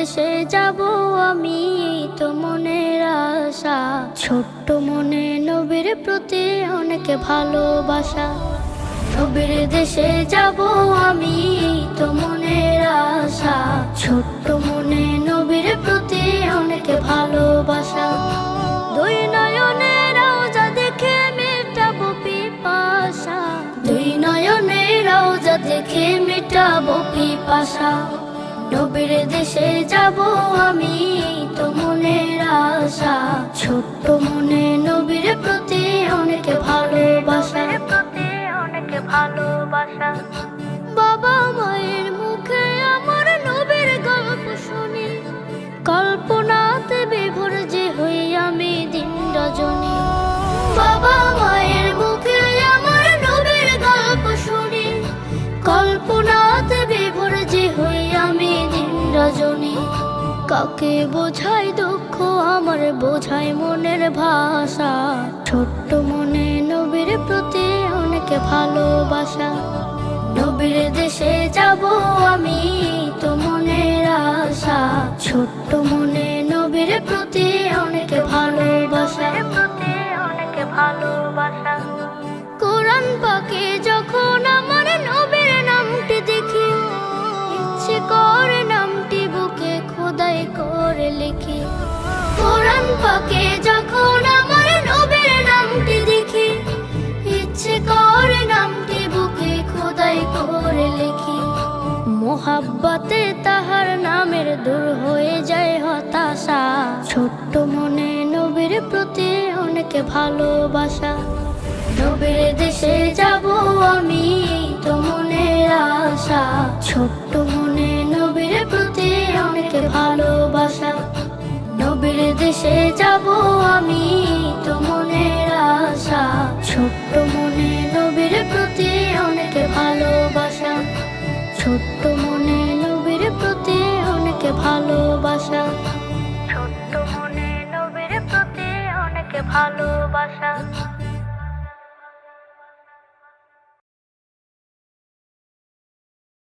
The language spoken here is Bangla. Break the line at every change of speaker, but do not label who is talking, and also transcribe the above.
দেশে যাব আমি, তো মনের আশা। ছোট্ট মনে নবীর প্রতি অনেক ভালোবাসা। নবীর দেশে যাব আমি, তো মনের আশা। ছোট্ট মনে নবীর প্রতি অনেক ভালোবাসা। দুই নয়নের রওজা দেখে মেটাবো পিপাসা। দুই নয়নের রওজা দেখে মেটাবো পিপাসা। নবীর দেশে যাব আমি, তো মনের আশা। ছোট্ট মনে নবীর প্রতি অনেক ভালোবাসা। ভালোবাসা। বাবা মায়ের মুখে আমার নবীর গল্প শুনি, কল্পনাতে বিভোর যে হই আমি দিন রজনী। বাবা মায়ের মুখে আমার নবীর গল্প শুনি, কল্পনাতে বিভোর যে হই আমি দিন রজনী। কাকে বোঝাই দুঃখ আমার, বোঝাই মনের ভাষা। ছোট্ট মনে নবীর প্রতি অনেক ভালোবাসা। নবীর দেশে যাব আমি, তো মনের আশা। ছোট্ট মনে নবীর প্রতি অনেক ভালোবাসা। অনেক ভালোবাসা। কোরআন পাকে যখন আমার নবীর নামটি দেখি, ইচ্ছে করে নামটি বুকে খোদাই করে লিখি। কোরআন পাকে যখন আমার নবীর নামটি দেখি, ইচ্ছে করে নামটি বুকে খোদাই করে লিখি। মোহাব্বতে তাহার নামের দূর হয়ে যায় হতাশা। ছোট্ট মনে নবীর প্রতি অনেক ভালোবাসা। নবীর দেশে যাব আমি, তো মনের আশা। ছোট্ট মনে নবীর প্রতি অনেক ভালোবাসা। নবীর দেশে যাব আমি, তো মনের আশা। ছোট্ট মনে নবীর প্রতি অনেক ভালোবাসা। ছোট্ট মনে নবীর প্রতি অনেক ভালোবাসা। ছোট্ট মনে নবীর প্রতি অনেক ভালোবাসা।